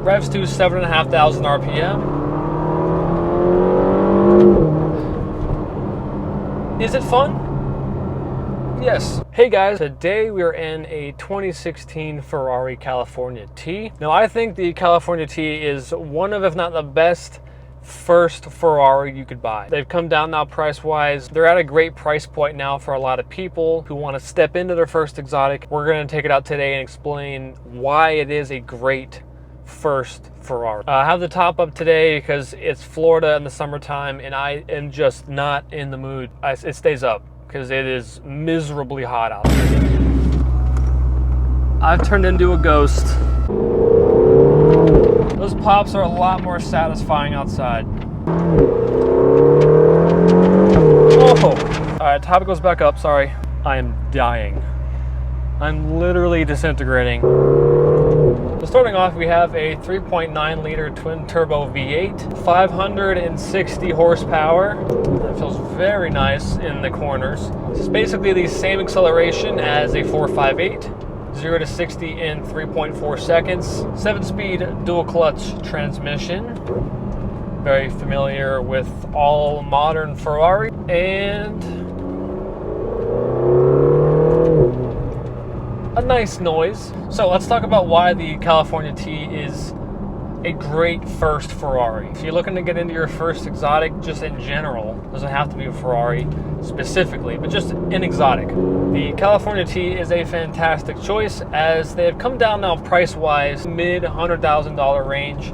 Revs to 7,500 RPM. Is it fun? Yes. Hey guys, today we are in a 2016 Ferrari California T. Now I think the California T is one of, if not the best, first Ferrari you could buy. They've come down now price-wise. They're at a great price point now for a lot of people who want to step into their first exotic. We're going to take it out today and explain why it is a great first Ferrari. I have the top up today because it's Florida in the summertime and I am just not in the mood. It stays up because it is miserably hot out there. I've turned into a ghost. Those pops are a lot more satisfying outside. Oh! Alright, top goes back up, sorry. I am dying. I'm literally disintegrating. So starting off, we have a 3.9 liter twin turbo V8, 560 horsepower. That feels very nice in the corners. It's basically the same acceleration as a 458. 0 to 60 in 3.4 seconds. 7-speed dual clutch transmission. Very familiar with all modern Ferrari. And a nice noise. So let's talk about why the California T is a great first Ferrari. If you're looking to get into your first exotic, just in general, doesn't have to be a Ferrari specifically, but just an exotic. The California T is a fantastic choice as they have come down now price-wise, mid $100,000 range,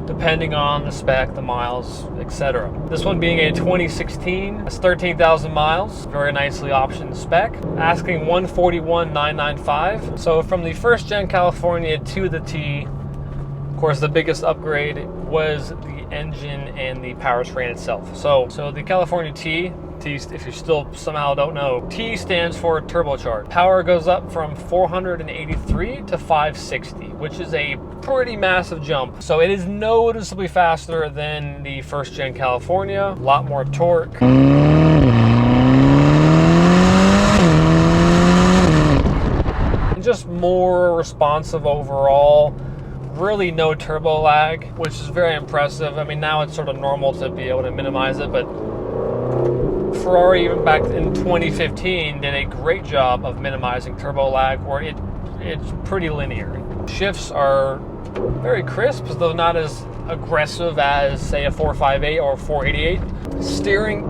depending on the spec, the miles, etc. This one being a 2016, it's 13,000 miles, very nicely optioned spec, asking $141,995. So from the first gen California to the T, of course, the biggest upgrade was the engine and the powertrain itself. So the California T, if you still somehow don't know, T stands for turbocharged. Power goes up from 483 to 560, which is a pretty massive jump. So it is noticeably faster than the first gen California, a lot more torque. And just more responsive overall. Really no turbo lag, which is very impressive. I mean, now it's sort of normal to be able to minimize it, but Ferrari, even back in 2015, did a great job of minimizing turbo lag, where it's pretty linear. Shifts are very crisp, though not as aggressive as, say, a 458 or a 488. Steering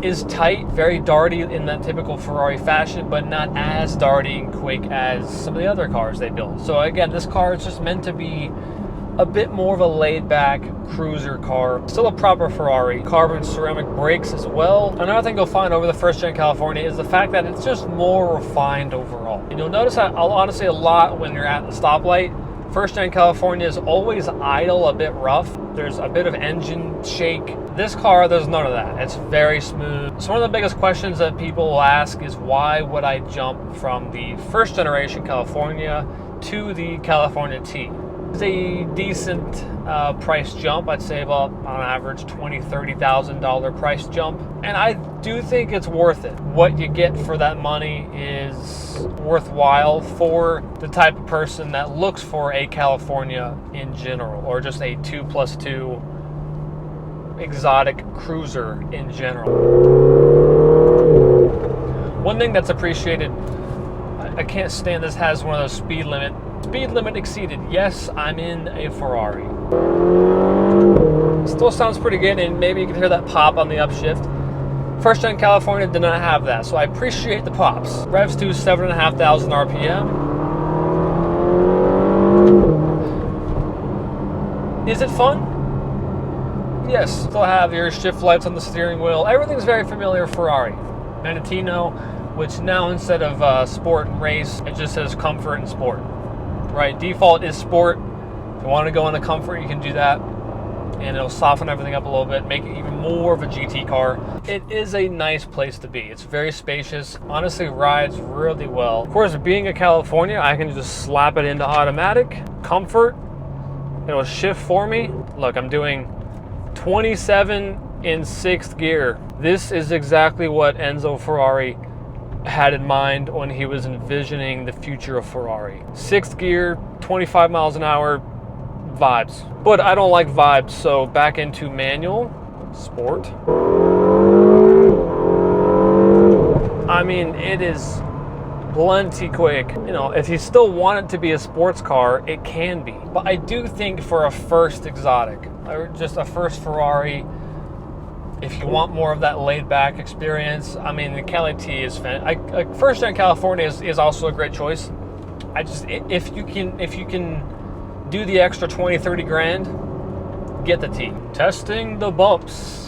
is tight, very darty in that typical Ferrari fashion, but not as darty and quick as some of the other cars they build. So again, this car is just meant to be a bit more of a laid-back cruiser car. Still a proper Ferrari. Carbon ceramic brakes as well. Another thing you'll find over the first gen California is the fact that it's just more refined overall. And you'll notice that honestly a lot when you're at the stoplight. First gen California is always idle, a bit rough. There's a bit of engine shake. This car, there's none of that. It's very smooth. So one of the biggest questions that people will ask is, why would I jump from the first generation California to the California T? It's a decent price jump. I'd say about on average $20,000, $30,000 price jump. And I do think it's worth it. What you get for that money is worthwhile for the type of person that looks for a California in general, or just a 2+2 exotic cruiser in general. One thing that's appreciated, I can't stand this, has one of those speed limit exceeded. Yes, I'm in a Ferrari. Still sounds pretty good, and maybe you can hear that pop on the upshift. First gen California did not have that, so I appreciate the pops. Revs to 7,500 RPM. Is it fun? Yes. Still have your shift lights on the steering wheel. Everything's very familiar Ferrari. Manettino, which now instead of sport and race, it just says comfort and sport. Right, default is sport. If you want to go into comfort, you can do that, and it'll soften everything up a little bit, make it even more of a GT car. It is a nice place to be. It's very spacious. Honestly, rides really well. Of course, being a California, I can just slap it into automatic, comfort. It'll shift for me. Look, I'm doing 27 in 6th gear. This is exactly what Enzo Ferrari had in mind when he was envisioning the future of Ferrari. 6th gear, 25 miles an hour, vibes. But I don't like vibes, so back into manual, sport. I mean, it is plenty quick. You know, if you still want it to be a sports car, it can be. But I do think for a first exotic, or just a first Ferrari, if you want more of that laid-back experience, I mean, the Cali T is first gen California is also a great choice. I just, if you can do the extra 20-30 grand, get the T. Testing the bumps.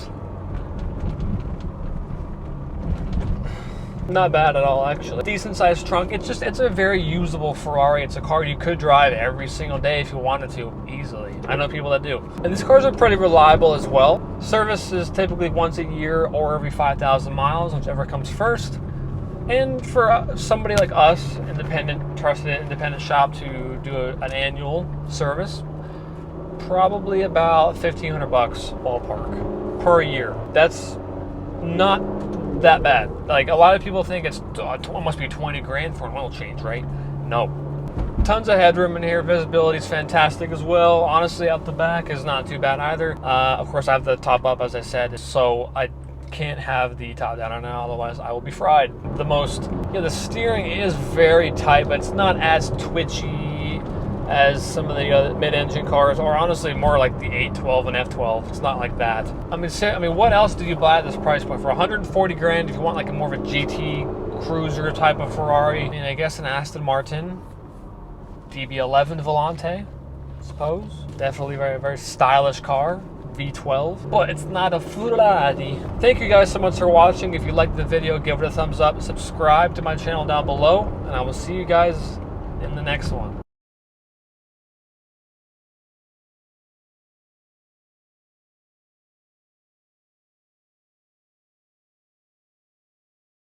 Not bad at all, actually. Decent sized trunk. It's a very usable Ferrari. It's a car you could drive every single day if you wanted to, easily. I know people that do. And these cars are pretty reliable as well. Service is typically once a year or every 5,000 miles, whichever comes first. And for somebody like us, trusted independent shop, to do an annual service, probably about $1,500 ballpark per year. That's not that bad. Like, a lot of people think it must be 20 grand for an oil change, right? No. Tons of headroom in here. Visibility is fantastic as well. Honestly, out the back is not too bad either. Of course, I have the top up, as I said, so I can't have the top down now, otherwise I will be fried. The steering is very tight, but it's not as twitchy as some of the other mid-engine cars, or honestly more like the 812 and F12. It's not like that. I mean, what else do you buy at this price point for 140 grand? If you want like a more of a GT cruiser type of Ferrari, I mean, I guess an Aston Martin DB11 Volante, I suppose. Definitely very, very stylish car. V12, but it's not a Ferrari. Thank you guys so much for watching. If you liked the video, give it a thumbs up, subscribe to my channel down below, and I will see you guys in the next one.